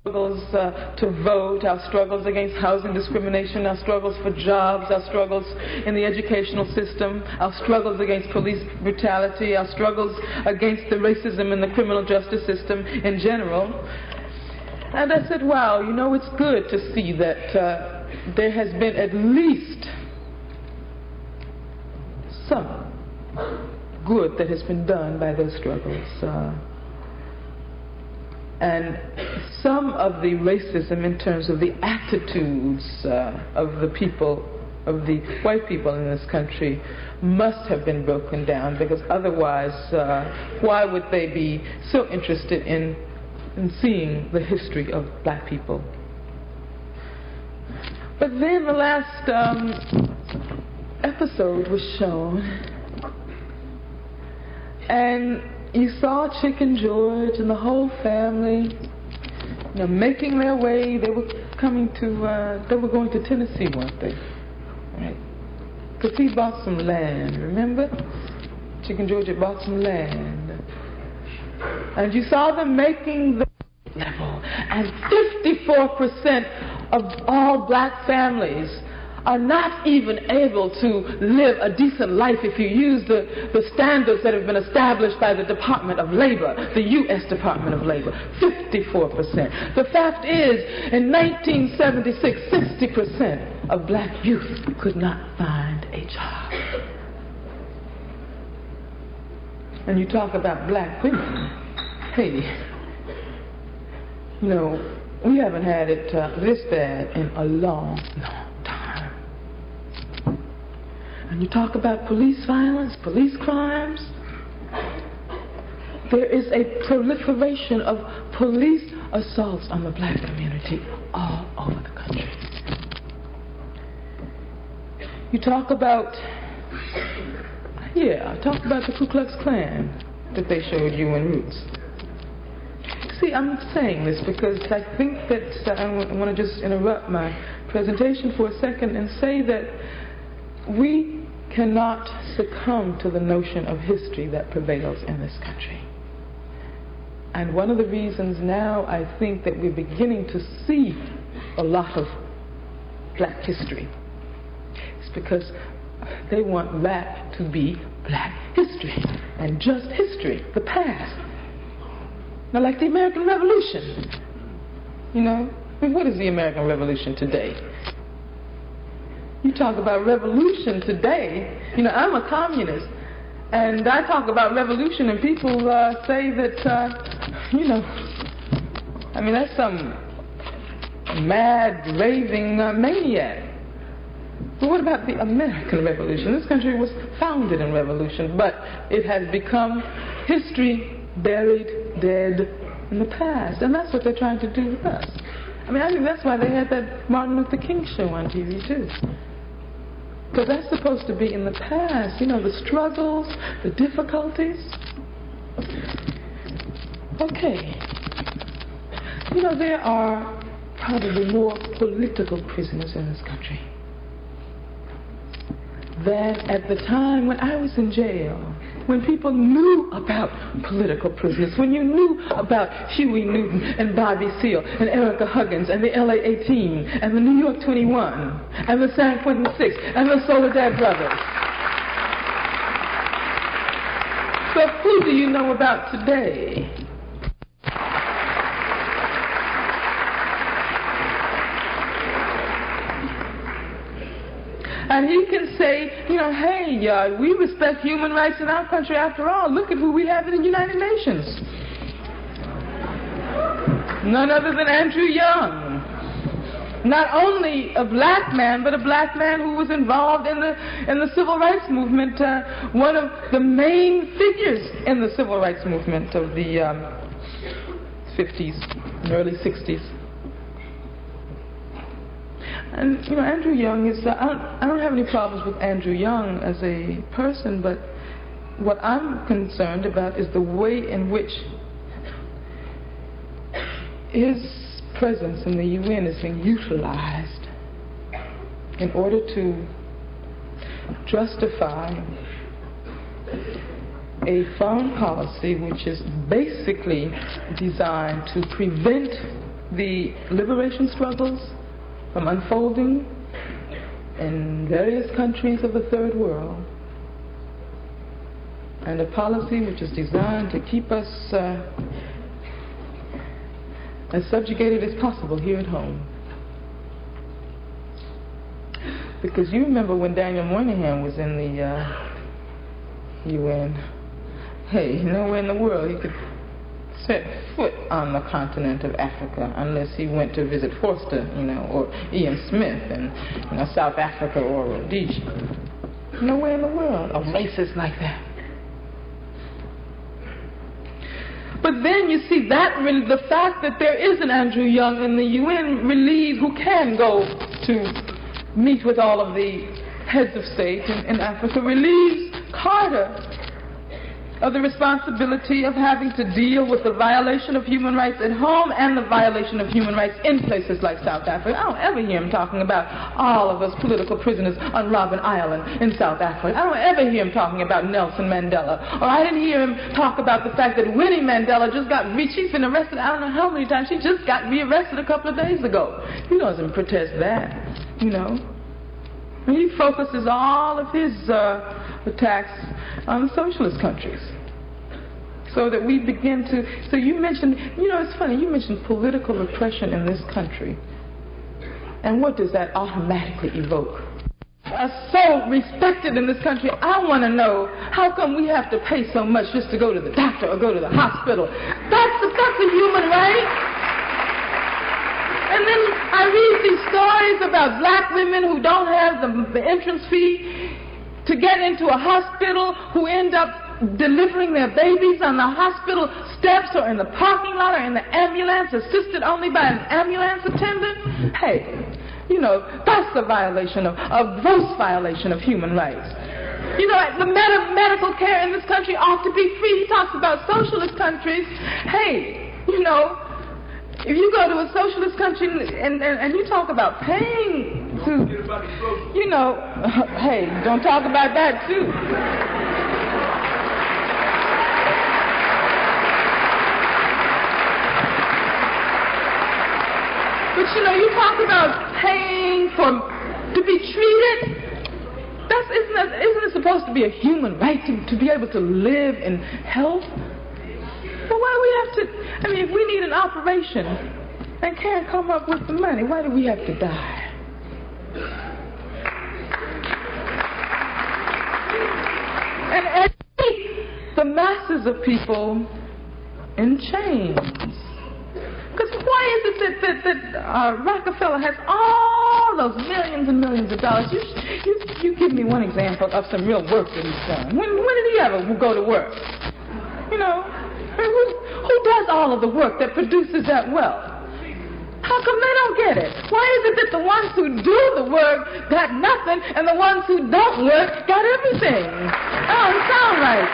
struggles to vote, our struggles against housing discrimination, our struggles for jobs, our struggles in the educational system, our struggles against police brutality, our struggles against the racism in the criminal justice system in general. And I said, wow, you know, it's good to see that there has been at least some good that has been done by those struggles. And some of the racism in terms of the attitudes of the people, of the white people in this country, must have been broken down, because otherwise why would they be so interested in seeing the history of black people? But then the last episode was shown, and you saw Chicken George and the whole family, you know, making their way. They were coming to, they were going to Tennessee, weren't they? Right? Because he bought some land, remember? Chicken George had bought some land. And you saw them making the level. And 54% of all black families are not even able to live a decent life if you use the standards that have been established by the Department of Labor, the U.S. Department of Labor. 54%. The fact is, in 1976, 60% of black youth could not find a job. And you talk about black women. Hey, you know, we haven't had it this bad in a long time. And you talk about police violence, police crimes. There is a proliferation of police assaults on the black community all over the country. You talk about, talk about the Ku Klux Klan that they showed you in Roots. See, I'm saying this because I think that I want to just interrupt my presentation for a second and say that we cannot succumb to the notion of history that prevails in this country. And one of the reasons now I think that we're beginning to see a lot of black history is because they want that to be black history and just history, the past. Now, like the American Revolution, you know, I mean, what is the American Revolution today? You talk about revolution today, you know, I'm a communist, and I talk about revolution, and people say that, you know, I mean, that's some mad, raving maniac. But what about the American Revolution? This country was founded in revolution, but it has become history buried, dead in the past, and that's what they're trying to do with us. I mean, I think that's why they had that Martin Luther King show on TV, too. Because that's supposed to be in the past, you know, the struggles, the difficulties. Okay. You know, there are probably more political prisoners in this country than at the time when I was in jail, when people knew about political prisoners, when you knew about Huey Newton and Bobby Seale and Erica Huggins and the LA 18 and the New York 21 and the San Quentin 6 and the Soledad Brothers. So who do you know about today? And he can say, you know, hey, we respect human rights in our country after all. Look at who we have in the United Nations. None other than Andrew Young. Not only a black man, but a black man who was involved in the civil rights movement, one of the main figures in the civil rights movement of the 50s and early 60s. And, you know, Andrew Young is, I don't have any problems with Andrew Young as a person, but what I'm concerned about is the way in which his presence in the UN is being utilized in order to justify a foreign policy which is basically designed to prevent the liberation struggles from unfolding in various countries of the third world, and a policy which is designed to keep us as subjugated as possible here at home. Because you remember when Daniel Moynihan was in the UN, hey, nowhere in the world he could set foot on the continent of Africa unless he went to visit Forster, or Ian Smith in South Africa or Rhodesia. Nowhere in the world a racist like that. But then you see that the fact that there is an Andrew Young in the UN relieves, who can go to meet with all of the heads of state in Africa, relieves Carter of the responsibility of having to deal with the violation of human rights at home and the violation of human rights in places like South Africa. I don't ever hear him talking about all of us political prisoners on Robben Island in South Africa. I don't ever hear him talking about Nelson Mandela. Or I didn't hear him talk about the fact that Winnie Mandela just got she's been arrested I don't know how many times. She just got rearrested a couple of days ago. He doesn't protest that, He focuses all of his attacks on the socialist countries. So that we begin to, so you mentioned, it's funny, you mentioned political repression in this country. And what does that automatically evoke? Are so respected in this country, I want to know, how come we have to pay so much just to go to the doctor or go to the hospital? That's a human right. And then I read these stories about black women who don't have the entrance fee to get into a hospital, who end up delivering their babies on the hospital steps or in the parking lot or in the ambulance, assisted only by an ambulance attendant. Hey, that's a violation a gross violation of human rights. The medical care in this country ought to be free. He talks about socialist countries. Hey, if you go to a socialist country and you talk about paying to, hey, don't talk about that too. But you talk about paying to be treated. Isn't it supposed to be a human right to be able to live in health? But why do we have to, if we need an operation and can't come up with the money, why do we have to die? And keep the masses of people in chains. Because why is it that Rockefeller has all those millions and millions of dollars? You give me one example of some real work that he's done. When did he ever go to work? Who does all of the work that produces that wealth? How come they don't get it? Why is it that the ones who do the work got nothing and the ones who don't work got everything? That don't sound right.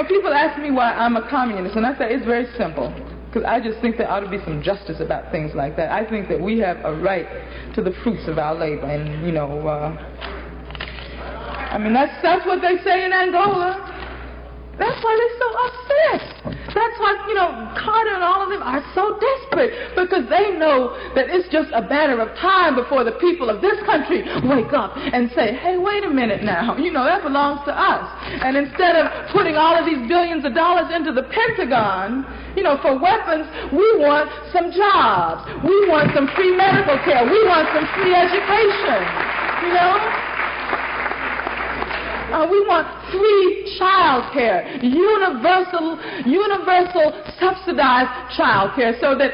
People ask me why I'm a communist, and I say it's very simple. Because I just think there ought to be some justice about things like that. I think that we have a right to the fruits of our labor, and that's what they say in Angola. That's why they're so upset. That's why, Carter and all of them are so desperate, because they know that it's just a matter of time before the people of this country wake up and say, hey, wait a minute now, that belongs to us. And instead of putting all of these billions of dollars into the Pentagon, for weapons, we want some jobs. We want some free medical care. We want some free education, we want free child care, universal subsidized child care, so that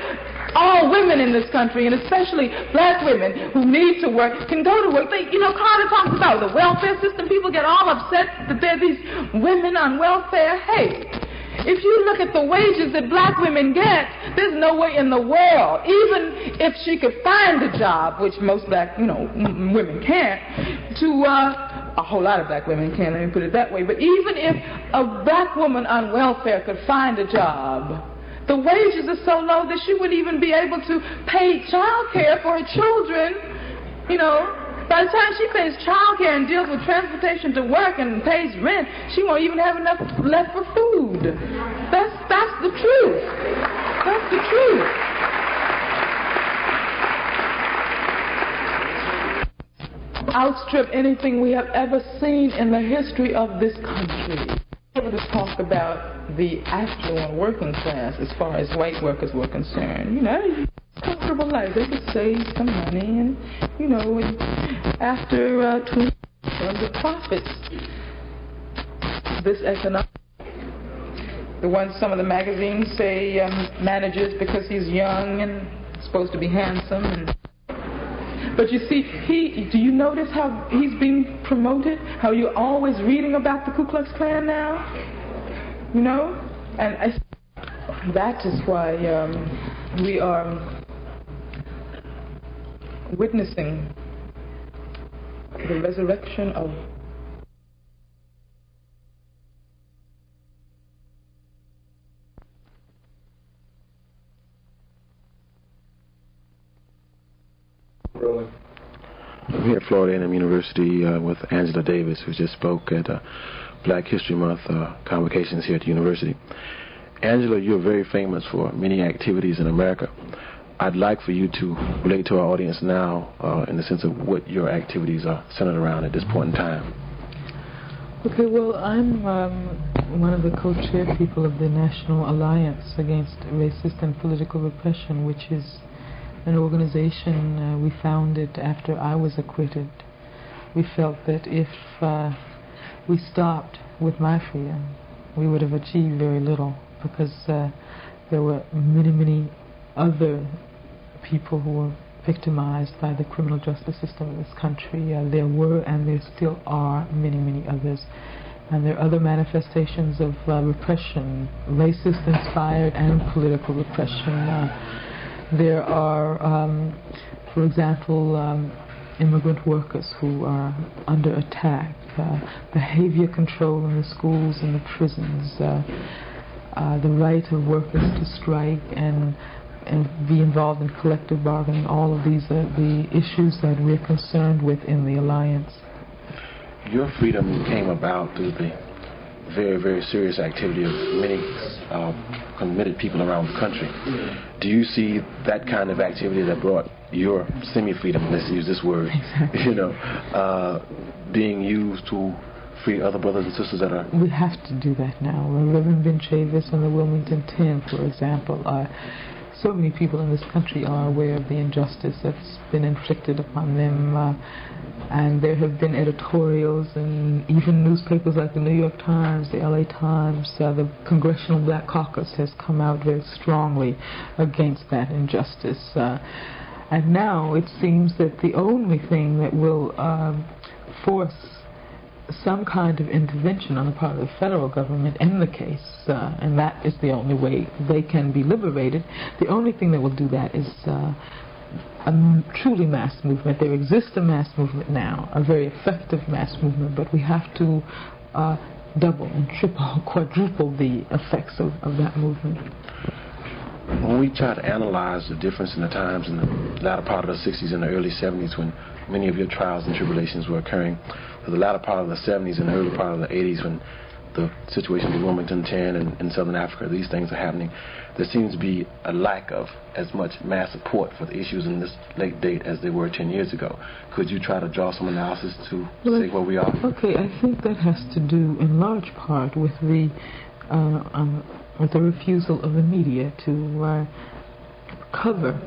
all women in this country, and especially black women who need to work, can go to work. Carter talks about the welfare system. People get all upset that there are these women on welfare. Hey, if you look at the wages that black women get, there's no way in the world, even if she could find a job, which most black, women can't, a whole lot of black women can't, let me put it that way, but even if a black woman on welfare could find a job, the wages are so low that she wouldn't even be able to pay child care for her children, By the time she pays child care and deals with transportation to work and pays rent, she won't even have enough left for food. That's the truth. That's the truth. Outstrip anything we have ever seen in the history of this country. Able to talk about the affluent working class as far as white workers were concerned. You know, comfortable life. They could save some money, and you know, after 20 the profits, this economic, the ones some of the magazines say manages because he's young and supposed to be handsome. And, but you see, do you notice how he's being promoted? How you're always reading about the Ku Klux Klan now? You know? And that is why we are witnessing the resurrection of I'm here at Florida A&M University with Angela Davis, who just spoke at Black History Month convocations here at the university. Angela, you're very famous for many activities in America. I'd like for you to relate to our audience now in the sense of what your activities are centered around at this point in time. Okay, well, I'm one of the co-chair people of the National Alliance Against Racist and Political Repression, which is an organization we founded after I was acquitted. We felt that if we stopped with my freedom, we would have achieved very little, because there were many, many other people who were victimized by the criminal justice system in this country. There were and there still are many, many others. And there are other manifestations of repression, racist-inspired and political repression. There are, for example, immigrant workers who are under attack, behavior control in the schools and the prisons, the right of workers to strike and be involved in collective bargaining. All of these are the issues that we're concerned with in the Alliance. Your freedom came about through the very, very serious activity of many committed people around the country. Do you see that kind of activity that brought your semi-freedom, let's use this word, exactly, you know, being used to free other brothers and sisters that are... We have to do that now. Reverend Ben Chavis and the Wilmington 10, for example, so many people in this country are aware of the injustice that's been inflicted upon them, and there have been editorials and even newspapers like the New York Times, the LA Times, the Congressional Black Caucus has come out very strongly against that injustice. And now it seems that the only thing that will force some kind of intervention on the part of the federal government in the case, and that is the only way they can be liberated. The only thing that will do that is a truly mass movement. There exists a mass movement now, a very effective mass movement, but we have to double and triple, quadruple the effects of that movement. When we try to analyze the difference in the times in the latter part of the 60s and the early 70s, when many of your trials and tribulations were occurring, to the latter part of the 70s and the early part of the 80s, when the situation with Wilmington 10 and in Southern Africa, these things are happening, there seems to be a lack of as much mass support for the issues in this late date as they were 10 years ago. Could you try to draw some analysis to say where we are? Okay, I think that has to do in large part with the refusal of the media to cover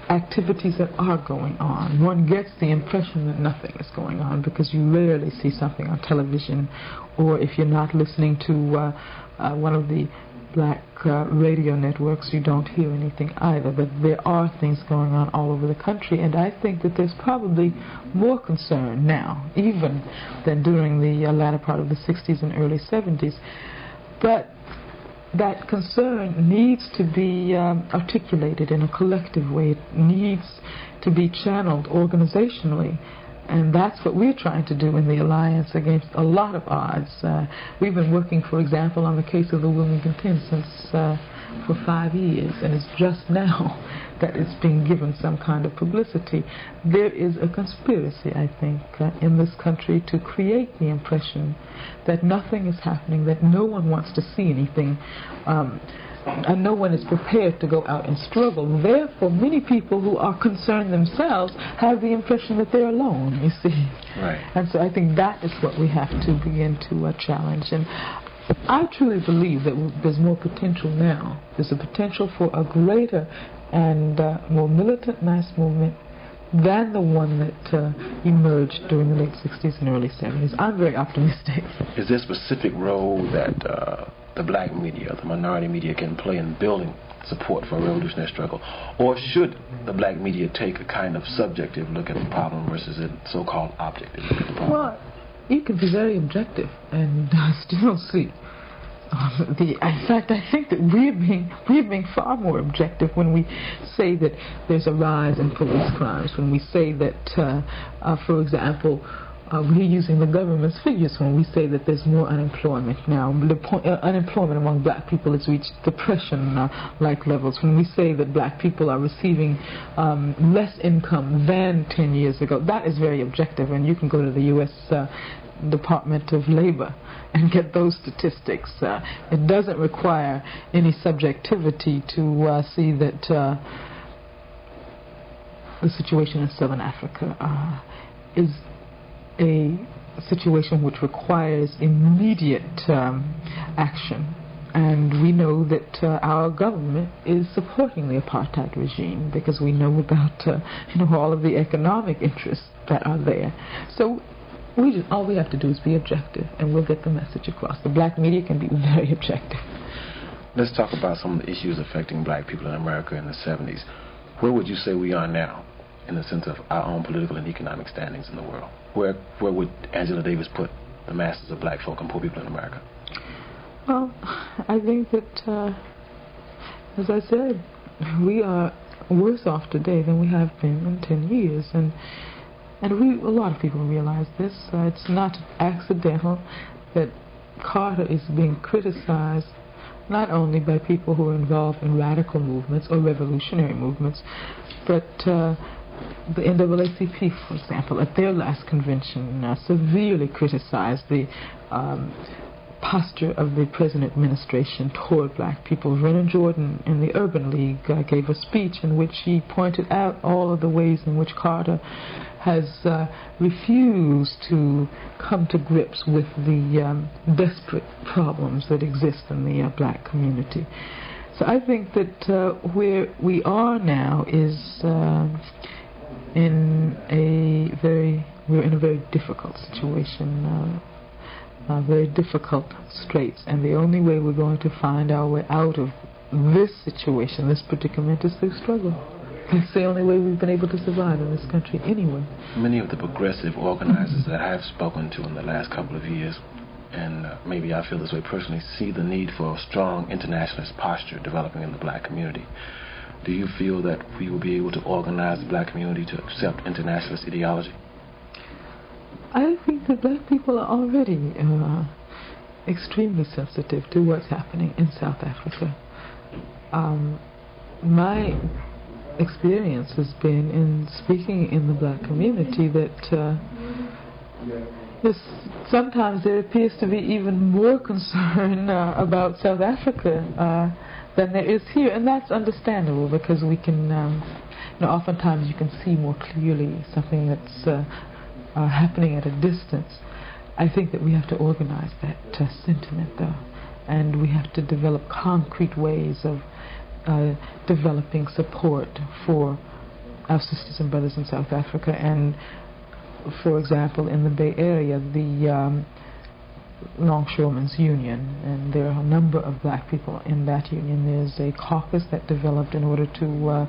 activities that are going on. One gets the impression that nothing is going on because you rarely see something on television, or if you're not listening to one of the black radio networks, you don't hear anything either. But there are things going on all over the country, and I think that there's probably more concern now, even than during the latter part of the 60s and early 70s. But that concern needs to be articulated in a collective way. It needs to be channeled organizationally. And that's what we're trying to do in the Alliance against a lot of odds. We've been working, for example, on the case of the Wilmington 10 since for 5 years, and it's just now that it's being given some kind of publicity. There is a conspiracy, I think, in this country to create the impression that nothing is happening, that no one wants to see anything, and no one is prepared to go out and struggle. Therefore, many people who are concerned themselves have the impression that they're alone, you see. Right. And so I think that is what we have to begin to challenge. And I truly believe that there's more potential now. There's a potential for a greater and more militant mass movement than the one that emerged during the late 60s and early 70s. I'm very optimistic. Is there a specific role that the black media, the minority media can play in building support for a revolutionary struggle? Or should the black media take a kind of subjective look at the problem versus a so-called objective look at the problem? Well, you can be very objective and still see. In fact, I think that we're being far more objective when we say that there's a rise in police crimes, when we say that, for example, we're using the government's figures when we say that there's more unemployment now. Unemployment among black people has reached depression-like levels. When we say that black people are receiving less income than 10 years ago, that is very objective, and you can go to the U.S. Department of Labor and get those statistics. It doesn't require any subjectivity to see that the situation in Southern Africa is a situation which requires immediate action. And we know that our government is supporting the apartheid regime because we know about all of the economic interests that are there. So all we have to do is be objective, and we'll get the message across. The black media can be very objective. Let's talk about some of the issues affecting black people in America in the 70s. Where would you say we are now in the sense of our own political and economic standings in the world? Where would Angela Davis put the masses of black folk and poor people in America? Well, I think that, as I said, we are worse off today than we have been in 10 years. And a lot of people realize this. It's not accidental that Carter is being criticized not only by people who are involved in radical movements or revolutionary movements, but the NAACP, for example, at their last convention, severely criticized the posture of the present administration toward black people. Vernon Jordan in the Urban League gave a speech in which he pointed out all of the ways in which Carter has refused to come to grips with the desperate problems that exist in the black community. So I think that where we are now is we're in a very difficult situation, very difficult straits, and the only way we're going to find our way out of this situation, this predicament, is through struggle. It's the only way we've been able to survive in this country anyway. Many of the progressive organizers that I have spoken to in the last couple of years, and maybe I feel this way personally, see the need for a strong internationalist posture developing in the black community. Do you feel that we will be able to organize the black community to accept internationalist ideology? I think that black people are already extremely sensitive to what's happening in South Africa. My experience has been in speaking in the black community that sometimes there appears to be even more concern about South Africa than there is here, and that's understandable because we can, oftentimes you can see more clearly something that's happening at a distance. I think that we have to organize that sentiment, though, and we have to develop concrete ways of developing support for our sisters and brothers in South Africa. And for example, in the Bay Area, the Longshoremen's Union, and there are a number of black people in that union. There's a caucus that developed in order to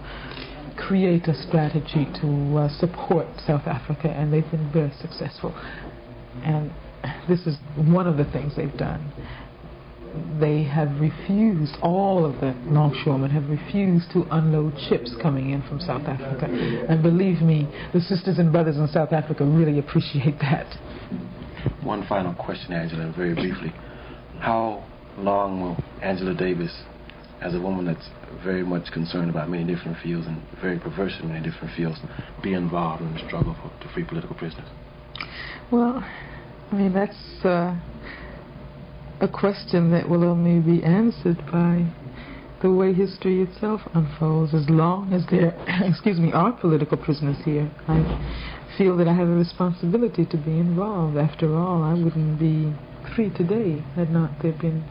create a strategy to support South Africa, and they've been very successful. And this is one of the things they've done. They have refused, all of the longshoremen have refused to unload ships coming in from South Africa. And believe me, the sisters and brothers in South Africa really appreciate that. One final question, Angela, very briefly. How long will Angela Davis as a woman that's very much concerned about many different fields and very perverse in many different fields, be involved in the struggle to free political prisoners? Well, I mean, that's a question that will only be answered by the way history itself unfolds. As long as there are political prisoners here, I feel that I have a responsibility to be involved. After all, I wouldn't be free today had not there been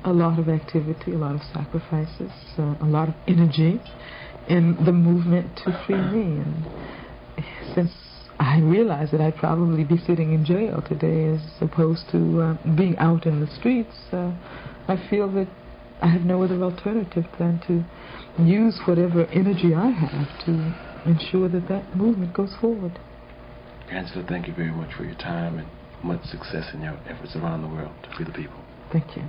a lot of activity, a lot of sacrifices, a lot of energy in the movement to free me. And since I realize that I'd probably be sitting in jail today as opposed to being out in the streets, I feel that I have no other alternative than to use whatever energy I have to ensure that that movement goes forward. Angela, thank you very much for your time and much success in your efforts around the world to free the people. Thank you.